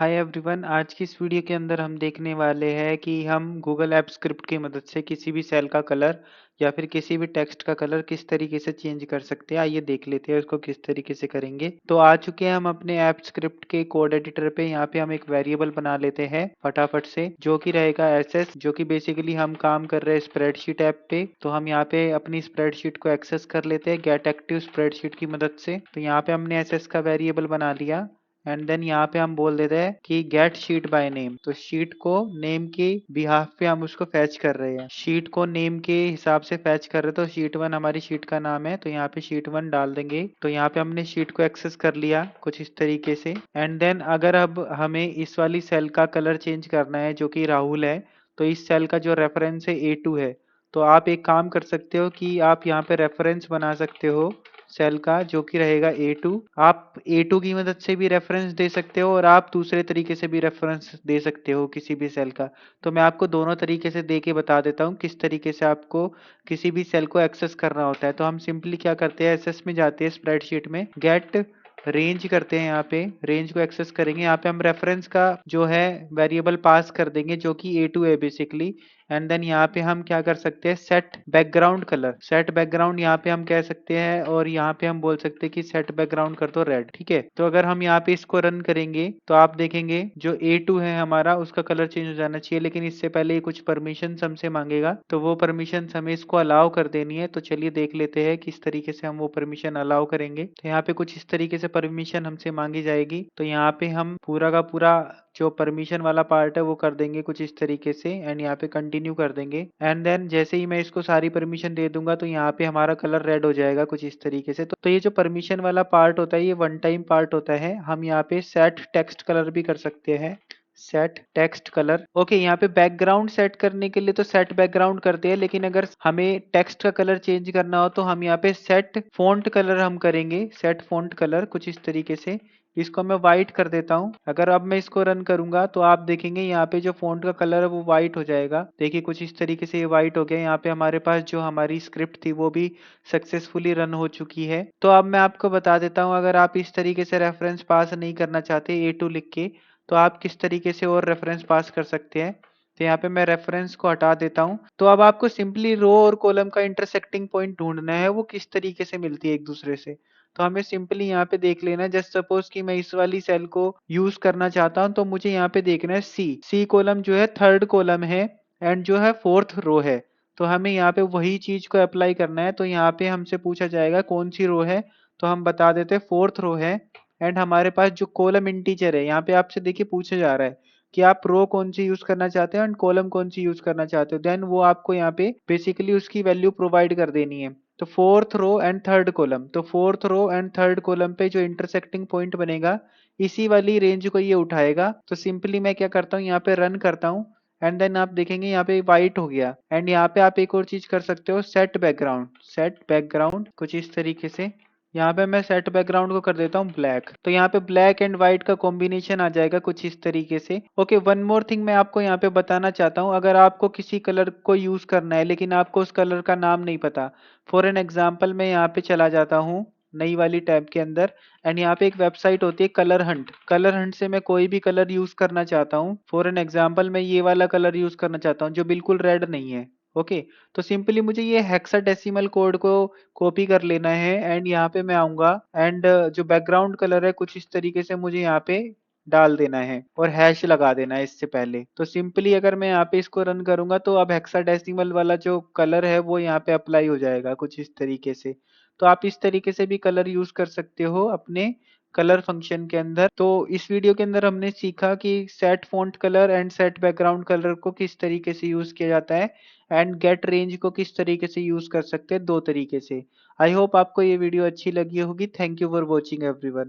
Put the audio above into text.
Hi everyone, आज की इस वीडियो के अंदर हम देखने वाले हैं कि हम गूगल ऐप स्क्रिप्ट की मदद से किसी भी सेल का कलर या फिर किसी भी टेक्स्ट का कलर किस तरीके से चेंज कर सकते हैं। आइए देख लेते हैं उसको किस तरीके से करेंगे। तो आ चुके हैं हम अपने ऐप स्क्रिप्ट के कोड एडिटर पे। यहाँ पे हम एक वेरिएबल बना लेते हैं फटाफट से, जो कि रहेगा एसएस, जो कि बेसिकली हम काम कर रहे हैं स्प्रेडशीट ऐप पे। तो हम यहाँ पे अपनी स्प्रेडशीट को एक्सेस कर लेते हैं गेट एक्टिव स्प्रेडशीट की मदद से। तो यहाँ पे हमने एसएस का वेरिएबल बना लिया एंड देन यहाँ पे हम बोल देते हैं कि गेट शीट बाय नेम। तो शीट को नेम के बिहाफ पे हम उसको फैच कर रहे हैं, शीट को नेम के हिसाब से फैच कर रहे हैं। तो शीट वन हमारी शीट का नाम है, तो यहाँ पे शीट वन डाल देंगे। तो यहाँ पे हमने शीट को एक्सेस कर लिया कुछ इस तरीके से। एंड देन अगर अब हमें इस वाली सेल का कलर चेंज करना है जो कि राहुल है, तो इस सेल का जो रेफरेंस है A2 है। तो आप एक काम कर सकते हो कि आप यहाँ पे रेफरेंस बना सकते हो सेल का, जो कि रहेगा A2। आप A2 की मदद से भी रेफरेंस दे सकते हो और आप दूसरे तरीके से भी रेफरेंस दे सकते हो किसी भी सेल का। तो मैं आपको दोनों तरीके से दे के बता देता हूँ किस तरीके से आपको किसी भी सेल को एक्सेस करना होता है। तो हम सिंपली क्या करते हैं, एसएस में जाते हैं, स्प्रेडशीट में गेट रेंज करते हैं। यहाँ पे रेंज को एक्सेस करेंगे, यहाँ पे हम रेफरेंस का जो है वेरिएबल पास कर देंगे जो कि A2 है बेसिकली। एंड देन यहाँ पे हम क्या कर सकते हैं, set background colour, set background यहाँ पे हम कह सकते हैं और यहाँ पे हम बोल सकते हैं कि सेट बैकग्राउंड कर दो रेड। ठीक है, तो अगर हम यहाँ पे इसको रन करेंगे तो आप देखेंगे जो A2 है हमारा उसका कलर चेंज हो जाना चाहिए, लेकिन इससे पहले ये कुछ परमिशन हमसे मांगेगा, तो वो परमिशन हमें इसको अलाउ कर देनी है। तो चलिए देख लेते हैं किस तरीके से हम वो परमिशन अलाउ करेंगे। तो यहाँ पे कुछ इस तरीके से परमिशन हमसे मांगी जाएगी। तो यहाँ पे हम पूरा का पूरा जो परमिशन वाला पार्ट है वो कर देंगे कुछ इस तरीके से एंड यहाँ पे कंटिन्यू कर देंगे। एंड देन जैसे ही मैं इसको सारी परमिशन दे दूंगा तो यहाँ पे हमारा कलर रेड हो जाएगा कुछ इस तरीके से। तो ये जो परमिशन वाला पार्ट होता है ये वन टाइम पार्ट होता है। हम यहाँ पे सेट टेक्स्ट कलर भी कर सकते हैं, सेट टेक्स्ट कलर। ओके, यहाँ पे बैकग्राउंड सेट करने के लिए तो सेट बैकग्राउंड करते हैं, लेकिन अगर हमें टेक्स्ट का कलर चेंज करना हो तो हम यहाँ पे सेट फॉन्ट कलर हम करेंगे, सेट फॉन्ट कलर कुछ इस तरीके से। इसको मैं व्हाइट कर देता हूँ। अगर अब मैं इसको रन करूंगा तो आप देखेंगे यहाँ पे जो फॉन्ट का कलर है वो व्हाइट हो जाएगा। देखिए कुछ इस तरीके से ये व्हाइट हो गया। यहाँ पे हमारे पास जो हमारी स्क्रिप्ट थी वो भी सक्सेसफुली रन हो चुकी है। तो अब मैं आपको बता देता हूँ, अगर आप इस तरीके से रेफरेंस पास नहीं करना चाहते A2 लिख के, तो आप किस तरीके से और रेफरेंस पास कर सकते हैं। तो यहाँ पे मैं रेफरेंस को हटा देता हूँ। तो अब आपको सिंपली रो और कॉलम का इंटरसेक्टिंग पॉइंट ढूंढना है, वो किस तरीके से मिलती है एक दूसरे से। तो हमें सिंपली यहाँ पे देख लेना है, जस्ट सपोज कि मैं इस वाली सेल को यूज करना चाहता हूँ, तो मुझे यहाँ पे देखना है सी कॉलम जो है थर्ड कॉलम है एंड जो है फोर्थ रो है। तो हमें यहाँ पे वही चीज को अप्लाई करना है। तो यहाँ पे हमसे पूछा जाएगा कौन सी रो है, तो हम बता देते हैं फोर्थ रो है। एंड हमारे पास जो कॉलम इंटीजर है, यहाँ पे आपसे देखिए पूछा जा रहा है कि आप रो कौन सी यूज करना चाहते हो एंड कॉलम कौन सी यूज करना चाहते हो। देन वो आपको यहाँ पे बेसिकली उसकी वैल्यू प्रोवाइड कर देनी है। तो fourth row and third column, तो fourth row and third column पे जो इंटरसेक्टिंग पॉइंट बनेगा इसी वाली रेंज को ये उठाएगा। तो सिंपली मैं क्या करता हूँ, यहाँ पे रन करता हूँ एंड देन आप देखेंगे यहाँ पे व्हाइट हो गया। एंड यहाँ पे आप एक और चीज कर सकते हो, सेट बैकग्राउंड, सेट बैकग्राउंड कुछ इस तरीके से। यहाँ पे मैं सेट बैकग्राउंड को कर देता हूँ ब्लैक। तो यहाँ पे ब्लैक एंड व्हाइट का कॉम्बिनेशन आ जाएगा कुछ इस तरीके से। ओके, वन मोर थिंग मैं आपको यहाँ पे बताना चाहता हूँ, अगर आपको किसी कलर को यूज करना है लेकिन आपको उस कलर का नाम नहीं पता। फॉर एन एग्जाम्पल मैं यहाँ पे चला जाता हूँ नई वाली टैब के अंदर एंड यहाँ पे एक वेबसाइट होती है कलर हंट। कलर हंट से मैं कोई भी कलर यूज करना चाहता हूँ। फॉर एन एग्जाम्पल मैं ये वाला कलर यूज करना चाहता हूँ जो बिल्कुल रेड नहीं है। ओके, तो सिंपली मुझे ये हेक्साडेसिमल कोड को कॉपी कर लेना है एंड यहाँ पे मैं आऊंगा एंड जो बैकग्राउंड कलर है कुछ इस तरीके से मुझे यहाँ पे डाल देना है और हैश लगा देना है इससे पहले। तो सिंपली अगर मैं यहाँ पे इसको रन करूंगा तो अब हेक्साडेसिमल वाला जो कलर है वो यहाँ पे अप्लाई हो जाएगा कुछ इस तरीके से। तो आप इस तरीके से भी कलर यूज कर सकते हो अपने कलर फंक्शन के अंदर। तो इस वीडियो के अंदर हमने सीखा कि set font colour and set background colour को किस तरीके से यूज किया जाता है एंड गेट रेंज को किस तरीके से यूज कर सकते हैं, दो तरीके से। आई होप आपको ये वीडियो अच्छी लगी होगी। Thank you for watching everyone.